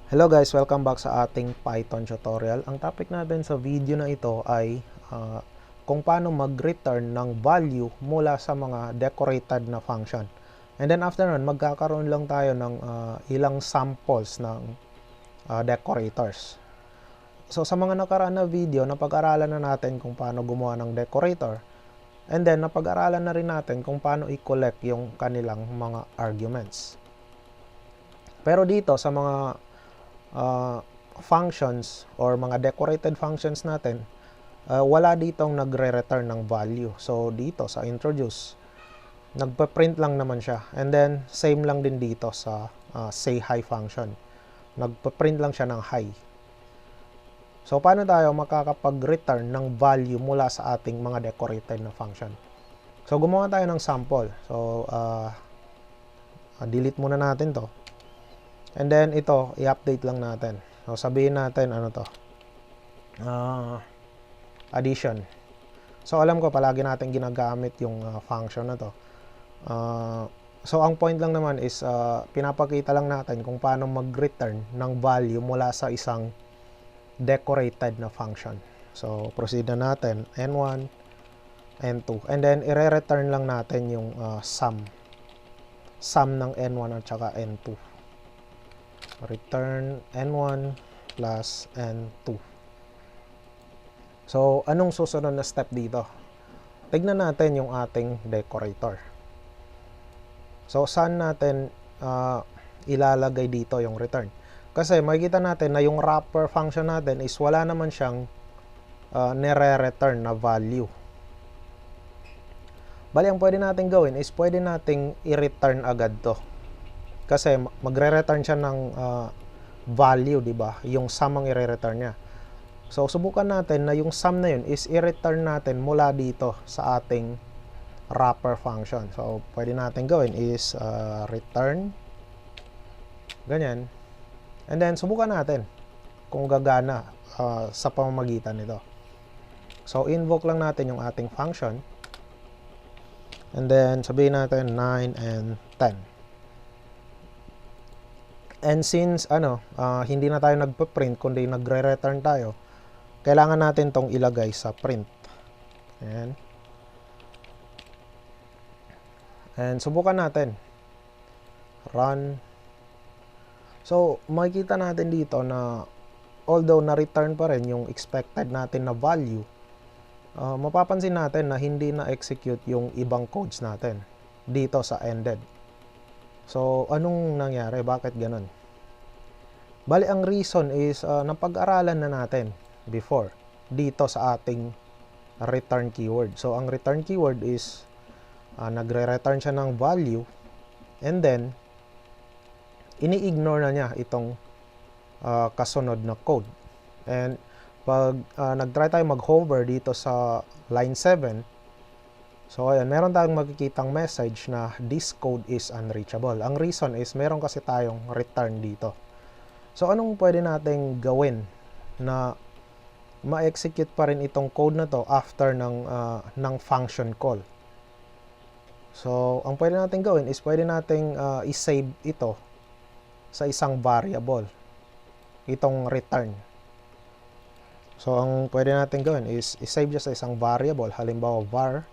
Hello guys, welcome back sa ating Python tutorial. Ang topic natin sa video na ito ay kung paano mag-return ng value mula sa mga decorated na function. And then after nun, magkakaroon lang tayo ng ilang samples ng decorators. So sa mga nakaraan na video, napag-aralan na natin kung paano gumawa ng decorator. And then napag-aralan na rin natin kung paano i-collect yung kanilang mga arguments. Pero dito sa mga functions or mga decorated functions natin, wala ditong nagre-return ng value. So dito sa introduce, nagpa-print lang naman siya. And then same lang din dito sa say hi function, nagpa-print lang siya ng hi. So paano tayo makakapag-return ng value mula sa ating mga decorated na function? So gumawa tayo ng sample. So delete muna natin to. And then ito, i-update lang natin. So sabihin natin ano to, addition. So alam ko palagi natin ginagamit yung function na to. So ang point lang naman is pinapakita lang natin kung paano mag-return ng value mula sa isang decorated na function. So proceed na natin, n1, n2, and then i-return lang natin yung sum ng n1 at saka n2. Return n1 plus n2. So anong susunod na step dito? Tignan natin yung ating decorator. So saan natin ilalagay dito yung return? Kasi makikita natin na yung wrapper function natin is wala naman siyang nire-return na value. Bali, ang pwede natin gawin is pwede nating i-return agad to. Kasi magre-return siya ng value, di ba? Yung sum ang i-return niya. So subukan natin na yung sum na yun is i-return natin mula dito sa ating wrapper function. So pwede natin gawin is return ganyan. And then subukan natin kung gagana sa pamamagitan nito. So invoke lang natin yung ating function. And then sabihin natin 9 and 10. And since hindi na tayo nagpa-print kundi nagre-return tayo, kailangan natin tong ilagay sa print. Ayan. And subukan natin. Run. So makikita natin dito na although na-return pa rin yung expected natin na value, mapapansin natin na hindi na-execute yung ibang codes natin dito sa ended. So anong nangyari? Bakit ganun? Bali, ang reason is napag-aralan na natin before dito sa ating return keyword. So ang return keyword is nagre-return siya ng value and then ini-ignore na niya itong kasunod na code. And pag nag-try tayo mag-hover dito sa line 7, so ayan, meron tayong makikitang message na this code is unreachable. Ang reason is meron kasi tayong return dito. So anong pwede nating gawin na ma-execute pa rin itong code na to after ng function call? So ang pwede nating gawin is pwede nating i-save ito sa isang variable, itong return. So ang pwede natin gawin is i-save siya sa isang variable, halimbawa var,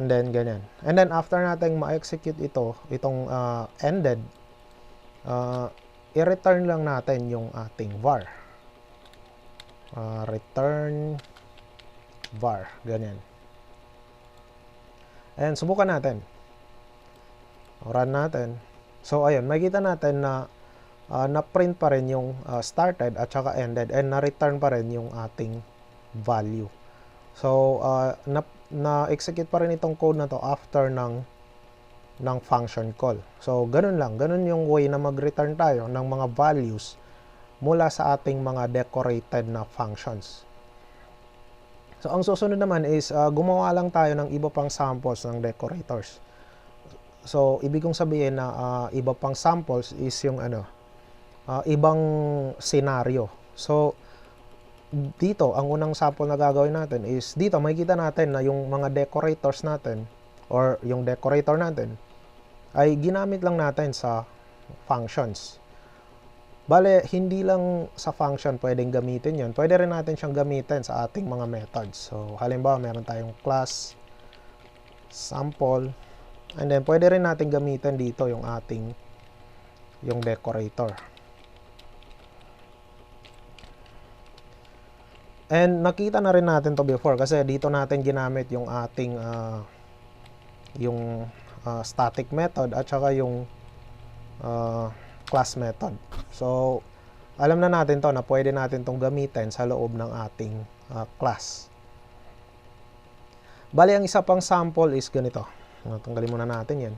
and then ganyan. And then after natin ma-execute itong ended, i-return lang natin yung ating var. Return var, ganyan. And subukan natin. Run natin. So ayun, makikita natin na na-print pa rin yung started at saka ended and na-return pa rin yung ating value. So na-execute pa rin itong code na to after ng function call. So ganun lang, ganun yung way na mag-return tayo ng mga values mula sa ating mga decorated na functions. So ang susunod naman is gumawa lang tayo ng iba pang samples ng decorators. So ibig kong sabihin na iba pang samples is yung ibang scenario. So dito ang unang sample na gagawin natin is dito makikita natin na yung mga decorators natin or yung decorator natin ay ginamit lang natin sa functions. Bale, hindi lang sa function pwedeng gamitin yun. Pwede rin natin siyang gamitin sa ating mga methods. So, halimbawa, meron tayong class, sample, and then pwede rin natin gamitin dito yung yung decorator. And nakita na rin natin to before kasi dito natin ginamit yung ating static method at saka yung class method. So, alam na natin to na pwede natin tong gamitin sa loob ng ating class. Bali, ang isa pang sample is ganito. Tanggalin muna natin yan.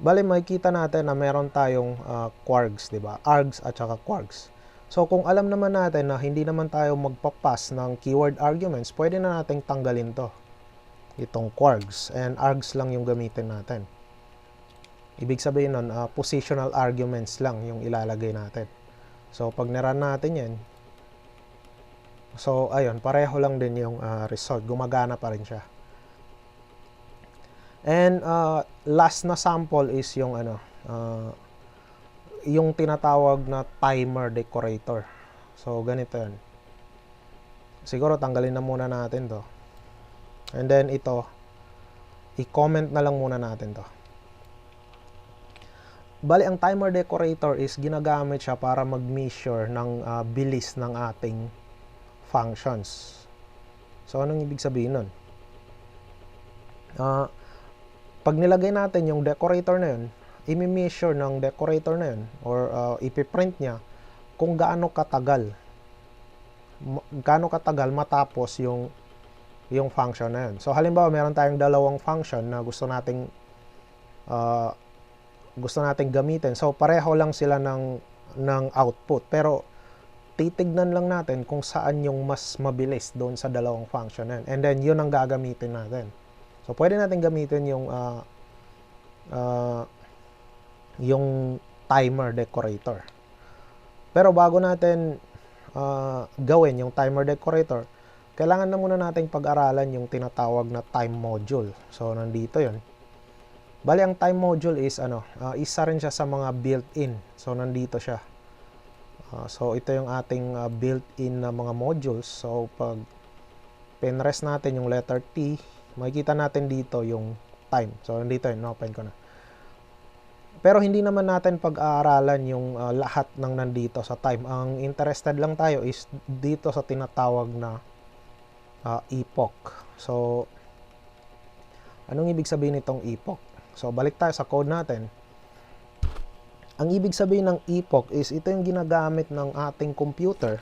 Bali, makikita natin na meron tayong quarks, diba? Args at saka quarks. So, kung alam naman natin na hindi naman tayo magpapass ng keyword arguments, pwede na nating tanggalin to. Itong quarks. And args lang yung gamitin natin. Ibig sabihin nun, positional arguments lang yung ilalagay natin. So, pag nirun natin yan, so, ayun, pareho lang din yung result. Gumagana pa rin siya. And, last na sample is yung yung tinatawag na timer decorator. So, ganito yan. Siguro, tanggalin na muna natin to. And then, ito, i-comment na lang muna natin to. Bali, ang timer decorator is ginagamit siya para mag-measure ng bilis ng ating functions. So, anong ibig sabihin nun? Pag nilagay natin yung decorator na yun, i-measure ng decorator na yun or ipiprint niya kung gaano katagal matapos yung function na yun. So, halimbawa, meron tayong dalawang function na gusto nating gamitin. So, pareho lang sila ng output. Pero, titignan lang natin kung saan yung mas mabilis doon sa dalawang function na yun. And then, yun ang gagamitin natin. So, pwede natin gamitin yung timer decorator. Pero, bago natin gawin yung timer decorator, kailangan na muna nating pag-aralan yung tinatawag na time module. So, nandito yun. Bali, ang time module is isa rin siya sa mga built-in. So, nandito siya. So, ito yung ating built-in na mga modules. So, pag pinress natin yung letter T, makikita natin dito yung time. So, nandito yun. Open ko na. Pero, hindi naman natin pag-aaralan yung lahat ng nandito sa time. Ang interested lang tayo is dito sa tinatawag na epoch. So, anong ibig sabihin nitong epoch? So, balik tayo sa code natin. Ang ibig sabihin ng epoch is ito yung ginagamit ng ating computer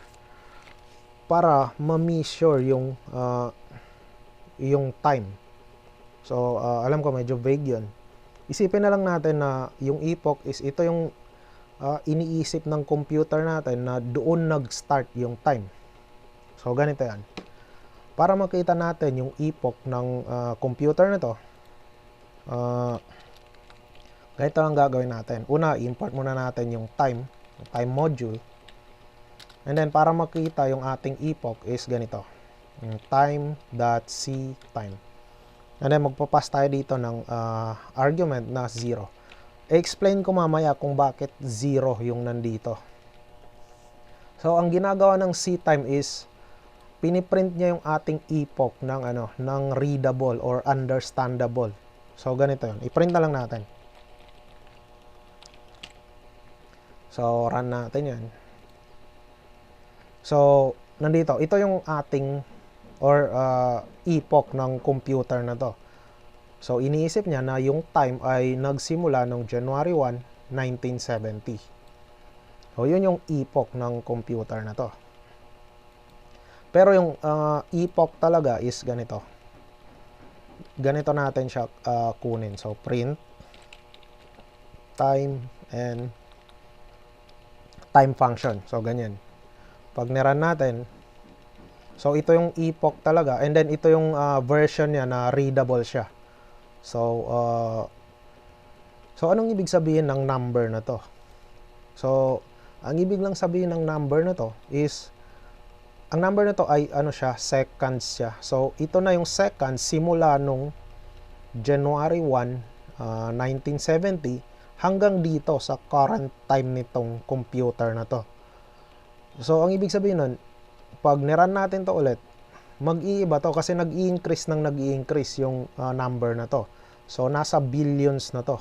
para ma-measure yung time. So, alam ko medyo vague yun. Isipin na lang natin na yung epoch is ito yung iniisip ng computer natin na doon nag-start yung time. So, ganito yan. Para makita natin yung epoch ng computer na to, ganito lang gagawin natin. Una, import muna natin yung time module. And then, para makita yung ating epoch is ganito. Yung time.cTime. And then, magpapass tayo dito ng argument na 0. I-explain ko mamaya kung bakit 0 yung nandito. So, ang ginagawa ng cTime is piniprint niya yung ating epoch ng readable or understandable. So, ganito yun. I-print na lang natin. So, run natin yan. So, nandito. Ito yung ating or epoch ng computer na to. So, iniisip niya na yung time ay nagsimula noong January 1, 1970. So, yun yung epoch ng computer na to. Pero yung epoch talaga is ganito. Ganito natin siya kunin. So, print time and time function. So, ganyan. Pag nirun natin, so, ito yung epoch talaga. And then, ito yung version niya na readable siya. So, anong ibig sabihin ng number na to? So, ang ibig lang sabihin ng number na to is, ang number na to ay seconds siya. So, ito na yung seconds simula nung January 1, 1970 hanggang dito sa current time nitong computer na to. So, ang ibig sabihin nun, pag niran natin to ulit, mag-iiba to kasi nag-i-increase yung number na to. So, nasa billions na to.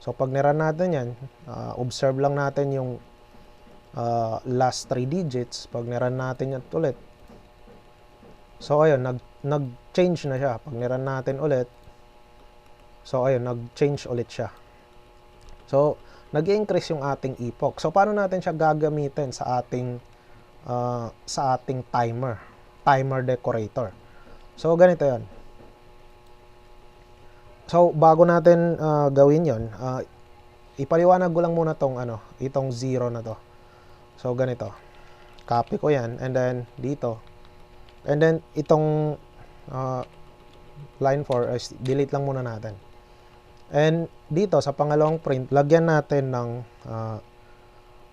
So, pag niran natin yan, observe lang natin yung last 3 digits. Pag niran natin yan ulit. So, ayun, nag-change na siya. Pag niran natin ulit, so, ayun, nag-change ulit siya. So, nag-increase yung ating epoch. So, paano natin siya gagamitin sa ating timer decorator? So, ganito yon. So, bago natin gawin yon, ipaliwanag ko lang muna itong 0 na to. So, ganito. Copy ko yan, and then dito. And then, itong line 4, delete lang muna natin. And dito sa pangalawang print, lagyan natin ng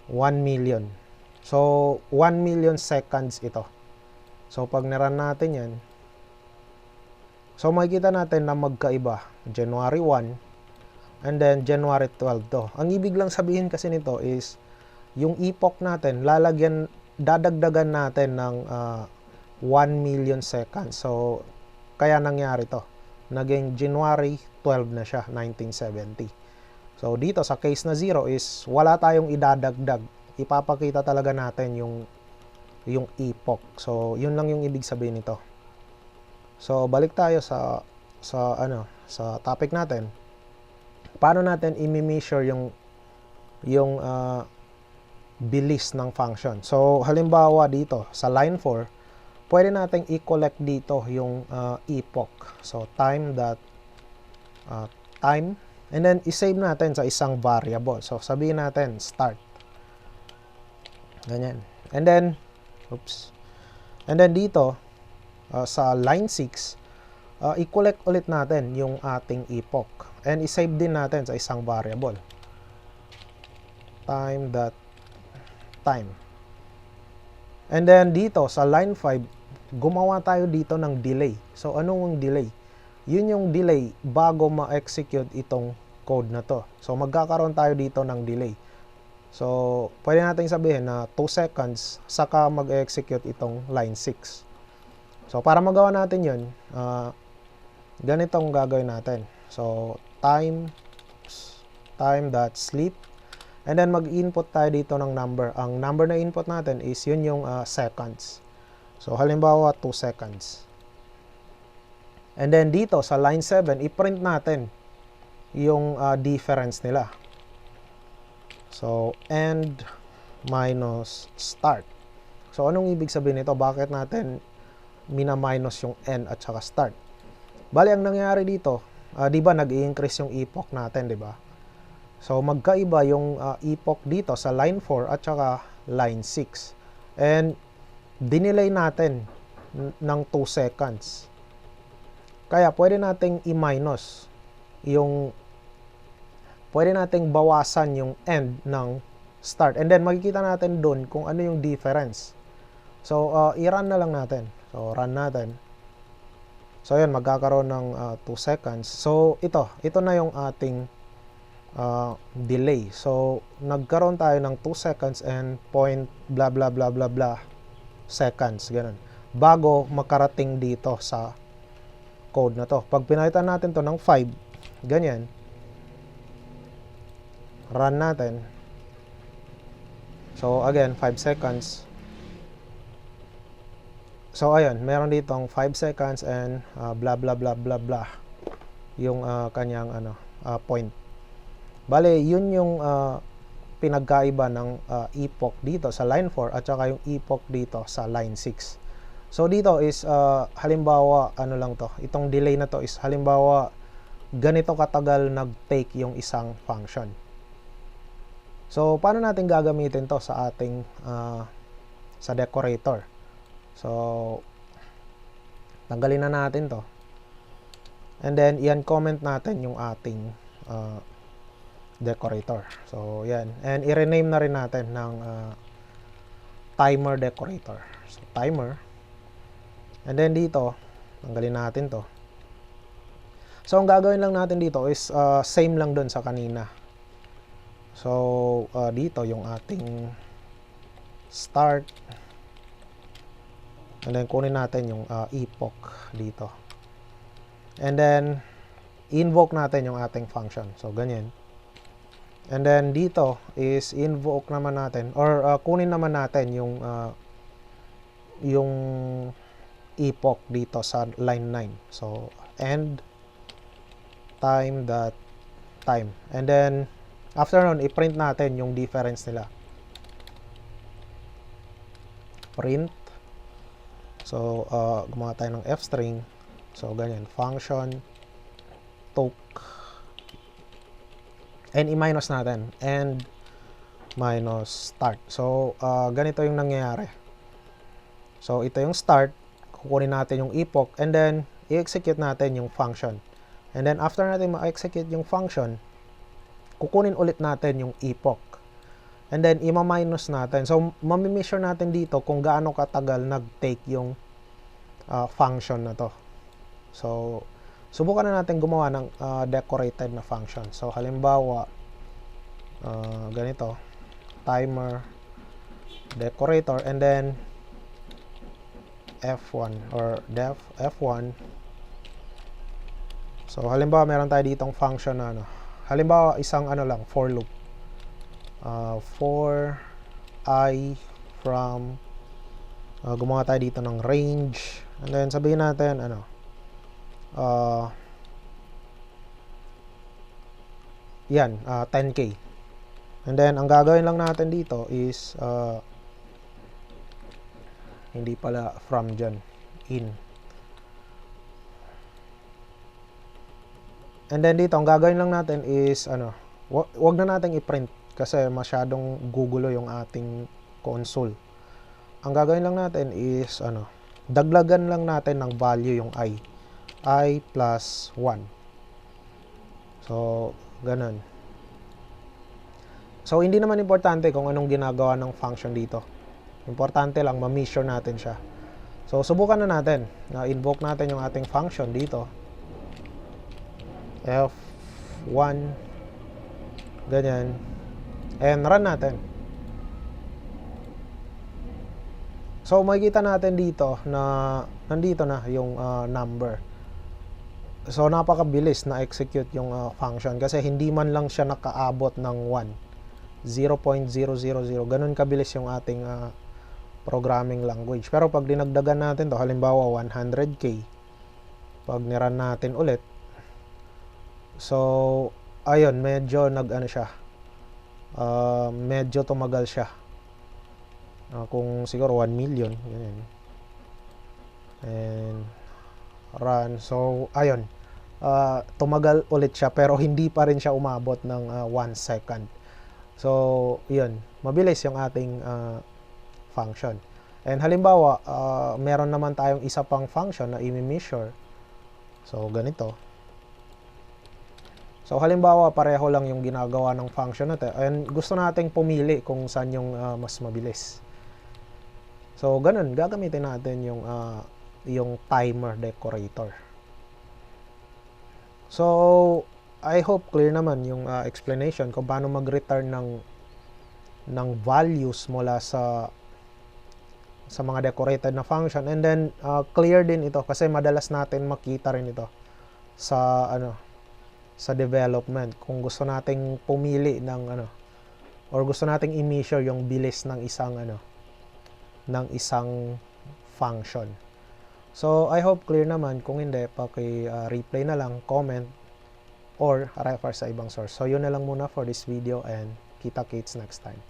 1 million. So 1 million seconds ito. So pag niran natin yan, so makikita natin na magkaiba. January 1 and then January 12 to. Ang ibig lang sabihin kasi nito is yung epoch natin, dadagdagan natin ng 1 million seconds. So kaya nangyari to. Naging January 12 na siya, 1970. So, dito sa case na 0 is wala tayong idadagdag. Ipapakita talaga natin yung epoch. So, yun lang yung ibig sabihin nito. So, balik tayo sa topic natin. Paano natin i-measure yung bilis ng function? So, halimbawa dito sa line 4, pwede nating i-collect dito yung epoch. So, time and then i-save natin sa isang variable. So, sabihin natin start. Ganyan. And then dito sa line 6, i-collect ulit natin yung ating epoch. And i-save din natin sa isang variable. Time. And then dito sa line 5, gumawa tayo dito ng delay. So, anong delay? Yun yung delay bago ma-execute itong code na to. So, magkakaroon tayo dito ng delay. So, pwede natin sabihin na 2 seconds saka mag-execute itong line 6. So, para magawa natin yun, ganitong gagawin natin. So, time.sleep. And then, mag-input tayo dito ng number. Ang number na input natin is yun yung seconds. So, halimbawa, 2 seconds. And then, dito, sa line 7, i-print natin yung difference nila. So, end minus start. So, anong ibig sabihin nito? Bakit natin mina-minus yung end at saka start? Bali, ang nangyari dito, di ba, nag-i-increase yung epoch natin, di ba? So, magkaiba yung epoch dito sa line 4 at saka line 6. And, dinelay natin ng 2 seconds. Kaya pwede nating i-minus pwede nating bawasan yung end ng start. And then makikita natin doon kung ano yung difference. So, i-run na lang natin. So, run natin. So, yun, magkakaroon ng 2 seconds. So, ito na yung ating delay. So, nagkaroon tayo ng 2 seconds and point blah blah blah blah blah seconds, ganun, bago makarating dito sa code na to. Pag pinalitan natin to ng 5, ganyan, run natin. So, again, 5 seconds. So, ayun, meron ditong 5 seconds and blah blah blah blah blah yung kanyang point. Bale, yun yung pinagkaiba ng epoch dito sa line 4 at saka yung epoch dito sa line 6. So dito is halimbawa itong delay na to is halimbawa ganito katagal nag-take yung isang function. So paano natin gagamitin to sa ating sa decorator? So tanggalin na natin to. And then iyan comment natin yung ating decorator. So, yan. And i-rename na rin natin ng timer decorator. So, timer. And then dito, tanggalin natin to. So, ang gagawin lang natin dito is same lang dun sa kanina. So, dito yung ating start. And then, kunin natin yung epoch dito. And then, invoke natin yung ating function. So, ganyan. And then, dito is invoke naman natin or kunin naman natin yung epoch dito sa line 9. So, end time. And then, after nun, i-print natin yung difference nila. Print. So, gumawa tayo ng f-string. So, ganyan. Function, toke. And i-minus natin. And minus start. So, ganito yung nangyayari. So, ito yung start. Kukunin natin yung epoch. And then, i-execute natin yung function. And then, after natin ma-execute yung function, kukunin ulit natin yung epoch. And then, ima-minus natin. So, mami-measure natin dito kung gaano katagal nag-take yung function na to. So, subukan na natin gumawa ng decorated na function. So, halimbawa, ganito. Timer, decorator, and then, F1 or def F1. So, halimbawa, meron tayo ditong function na halimbawa, isang lang, for loop. For I from gumawa tayo dito ng range. And then, sabihin natin, 10K. And then, ang gagawin lang natin dito is, hindi pala from dyan, in. And then dito, ang gagawin lang natin is, wag na natin i-print kasi masyadong gugulo yung ating console. Ang gagawin lang natin is, daglagan lang natin ng value yung I plus 1. So, ganun. So, hindi naman importante kung anong ginagawa ng function dito. Importante lang, ma-measure natin siya. So, subukan na natin. Invoke natin yung ating function dito. F1. Ganyan. And run natin. So, makikita natin dito na nandito na yung number. So, napakabilis na execute yung function kasi hindi man lang siya nakaabot ng 1. 0.000. Ganun kabilis yung ating programming language. Pero pag dinagdagan natin to, halimbawa 100K, pag nirun natin ulit, so, ayun, medyo medyo tumagal siya. Kung siguro 1 million, ganyan. And run. So, ayun, tumagal ulit siya pero hindi pa rin siya umabot ng 1 second. So, yun, mabilis yung ating function. And halimbawa, meron naman tayong isa pang function na i-measure. So, ganito. So, halimbawa, pareho lang yung ginagawa ng function natin. And gusto nating pumili kung saan yung mas mabilis. So, ganun, gagamitin natin yung timer decorator. So, I hope clear naman yung explanation kung paano mag-return ng values mula sa mga decorated na function. And then, clear din ito kasi madalas natin makita rin ito sa sa development kung gusto nating pumili ng or gusto nating i-measure yung bilis ng isang function. So, I hope clear naman. Kung hindi, paki-replay na lang, comment, or refer sa ibang source. So, yun na lang muna for this video and kita-kits next time.